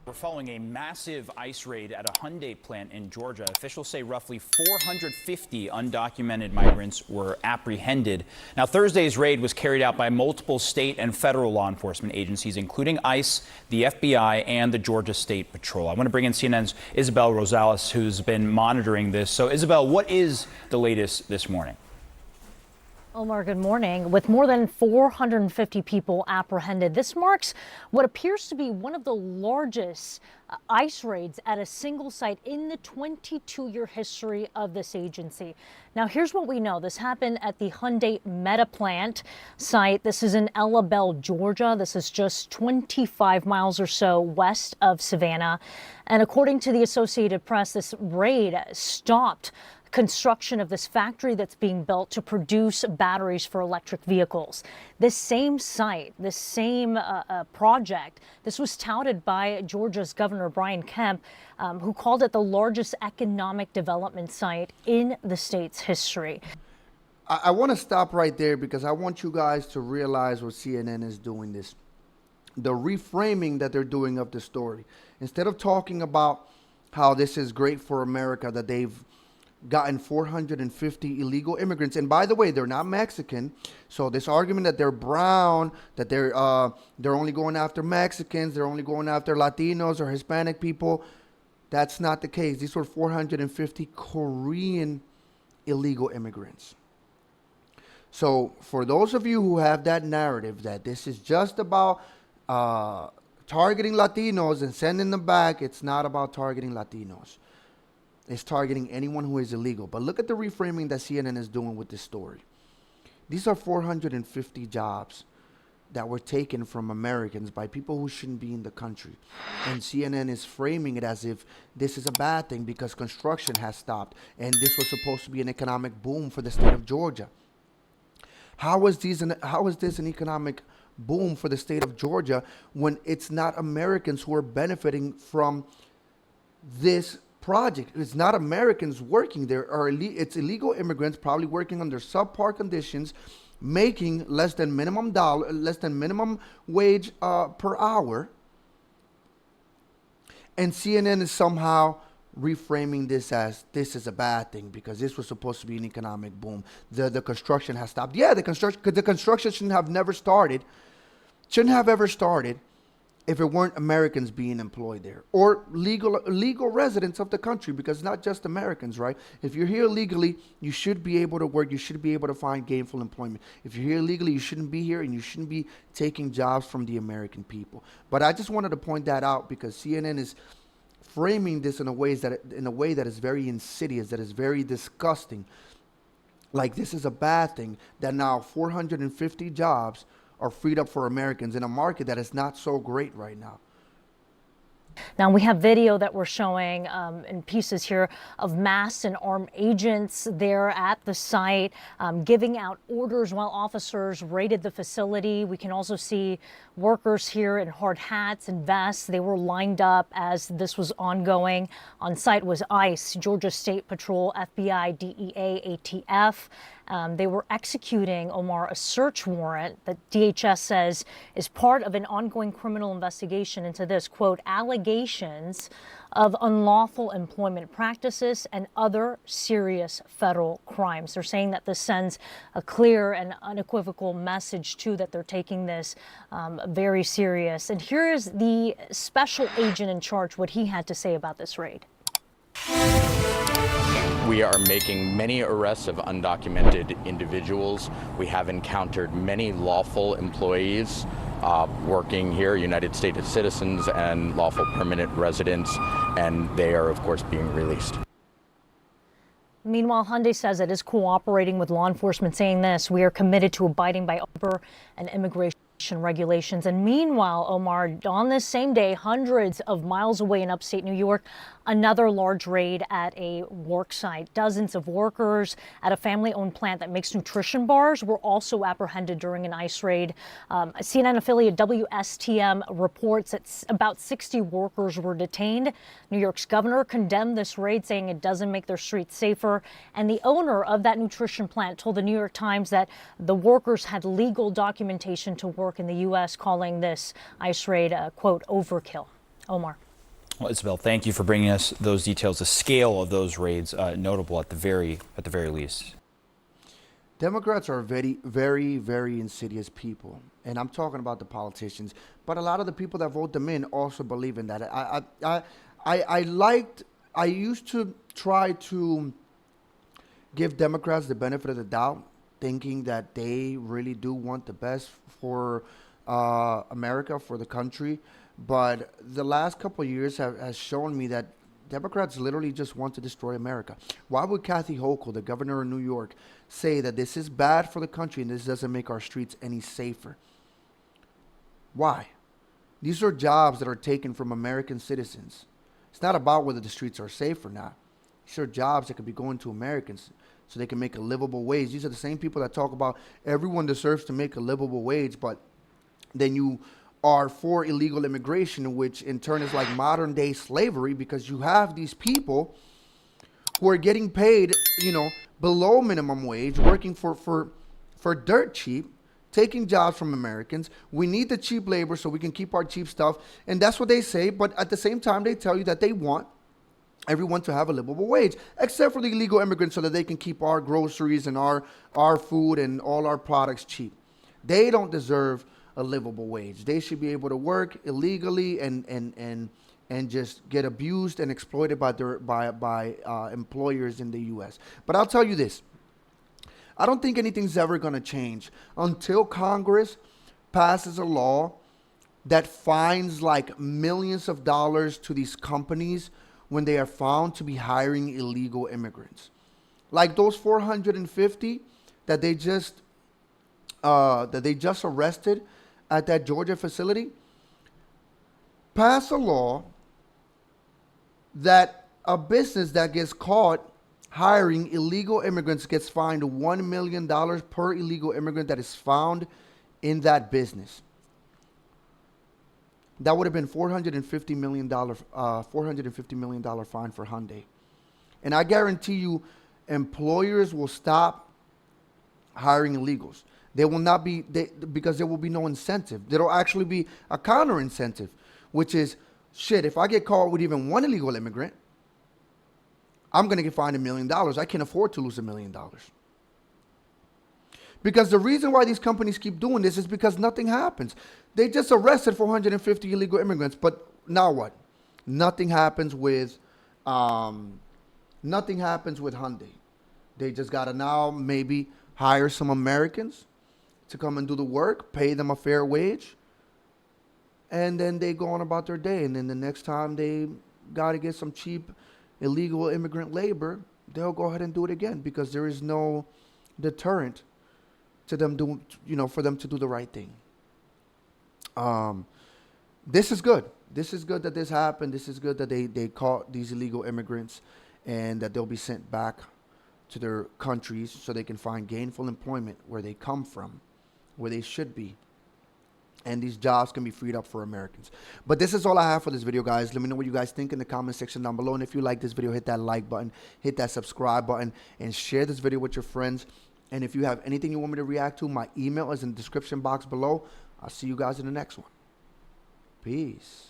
We're following a massive ICE raid at a Hyundai plant in Georgia. Officials say roughly 450 undocumented migrants were apprehended. Now, Thursday's raid was carried out by multiple state and federal law enforcement agencies, including ICE, the FBI, and the Georgia State Patrol. I want to bring in CNN's Isabel Rosales, who's been monitoring this. So, Isabel, what is the latest this morning? Omar, good morning. With more than 450 people apprehended, this marks what appears to be one of the largest ICE raids at a single site in the 22-year history of this agency. Now, here's what we know. This happened at the Hyundai Meta plant site. This is in Ella Bell, Georgia. This is just 25 miles or so west of Savannah. And according to the Associated Press, this raid stopped construction of this factory that's being built to produce batteries for electric vehicles. This same site, this same project, this was touted by Georgia's Governor Brian Kemp, who called it the largest economic development site in the state's history. I want to stop right there because I want you guys to realize what CNN is doing this. The reframing that they're doing of the story. Instead of talking about how this is great for America, that they've gotten 450 illegal immigrants, and by the way, they're not Mexican. So this argument that they're brown, that they're only going after Mexicans, they're only going after Latinos or Hispanic people, that's not the case. These were 450 Korean illegal immigrants. So for those of you who have that narrative that this is just about targeting Latinos and sending them back, it's not about targeting Latinos. Is targeting anyone who is illegal. But look at the reframing that CNN is doing with this story. These are 450 jobs that were taken from Americans by people who shouldn't be in the country. And CNN is framing it as if this is a bad thing because construction has stopped and this was supposed to be an economic boom for the state of Georgia. How is this an economic boom for the state of Georgia when it's not Americans who are benefiting from this project? It's not Americans working there, it's illegal immigrants probably working under subpar conditions, making less than minimum wage per hour. And CNN is somehow reframing this as this is a bad thing because this was supposed to be an economic boom. The construction has stopped. Yeah, the construction shouldn't have ever started if it weren't Americans being employed there or legal residents of the country, because not just Americans, right? If you're here legally, you should be able to work. You should be able to find gainful employment. If you're here legally, you shouldn't be here and you shouldn't be taking jobs from the American people. But I just wanted to point that out because CNN is framing this in a way that is very insidious, that is very disgusting. Like this is a bad thing that now 450 jobs are freed up for Americans in a market that is not so great right now. Now, we have video that we're showing in pieces here of masked and armed agents there at the site giving out orders while officers raided the facility. We can also see workers here in hard hats and vests. They were lined up as this was ongoing. On site was ICE, Georgia State Patrol, FBI, DEA, ATF. They were executing, Omar, a search warrant that DHS says is part of an ongoing criminal investigation into this, quote, allegations of unlawful employment practices and other serious federal crimes. They're saying that this sends a clear and unequivocal message, too, that they're taking this very serious. And here is the special agent in charge, what he had to say about this raid. We are making many arrests of undocumented individuals. We have encountered many lawful employees working here, United States citizens and lawful permanent residents, and they are, of course, being released. Meanwhile, Hyundai says it is cooperating with law enforcement, saying this: we are committed to abiding by labor and immigration regulations. And meanwhile, Omar, on this same day, hundreds of miles away in upstate New York, another large raid at a work site. Dozens of workers at a family-owned plant that makes nutrition bars were also apprehended during an ICE raid. CNN affiliate WSTM reports that about 60 workers were detained. New York's governor condemned this raid, saying it doesn't make their streets safer. And the owner of that nutrition plant told the New York Times that the workers had legal documentation to work in the U.S., calling this ICE raid a, quote, overkill. Omar. Well, Isabel, thank you for bringing us those details. The scale of those raids, notable at the very least. Democrats are very, very, very insidious people, and I'm talking about the politicians. But a lot of the people that vote them in also believe in that. I used to try to give Democrats the benefit of the doubt, thinking that they really do want the best for America, for the country. But the last couple of years has shown me that Democrats literally just want to destroy America. Why would Kathy Hochul, the governor of New York, say that this is bad for the country and this doesn't make our streets any safer? Why? These are jobs that are taken from American citizens. It's not about whether the streets are safe or not. These are jobs that could be going to Americans so they can make a livable wage. These are the same people that talk about everyone deserves to make a livable wage, but then you are for illegal immigration, which in turn is like modern day slavery, because you have these people who are getting paid, below minimum wage, working for dirt cheap, taking jobs from Americans. We need the cheap labor so we can keep our cheap stuff. And that's what they say. But at the same time, they tell you that they want everyone to have a livable wage, except for the illegal immigrants, so that they can keep our groceries and our food and all our products cheap. They don't deserve a livable wage. They should be able to work illegally and just get abused and exploited by employers in the U.S. But I'll tell you this. I don't think anything's ever going to change until Congress passes a law that fines like millions of dollars to these companies when they are found to be hiring illegal immigrants. Like those 450 that they just arrested at that Georgia facility. Pass a law that a business that gets caught hiring illegal immigrants gets fined $1 million per illegal immigrant that is found in that business. That would have been $450 million fine for Hyundai. And I guarantee you, employers will stop hiring illegals. They will not be, because there will be no incentive. There will actually be a counter incentive, which is, shit, if I get caught with even one illegal immigrant, I'm going to get fined $1 million. I can't afford to lose $1 million. Because the reason why these companies keep doing this is because nothing happens. They just arrested 450 illegal immigrants, but now what? Nothing happens with Hyundai. They just got to now maybe hire some Americans to come and do the work, pay them a fair wage, and then they go on about their day. And then the next time they got to get some cheap illegal immigrant labor, they'll go ahead and do it again, because there is no deterrent to them for them to do the right thing. This is good. This is good that this happened. This is good that they caught these illegal immigrants and that they'll be sent back to their countries so they can find gainful employment where they come from, where they should be. And these jobs can be freed up for Americans. But this is all I have for this video, guys. Let me know what you guys think in the comment section down below. And if you like this video, hit that like button, hit that subscribe button, and share this video with your friends. And if you have anything you want me to react to, my email is in the description box below. I'll see you guys in the next one. Peace.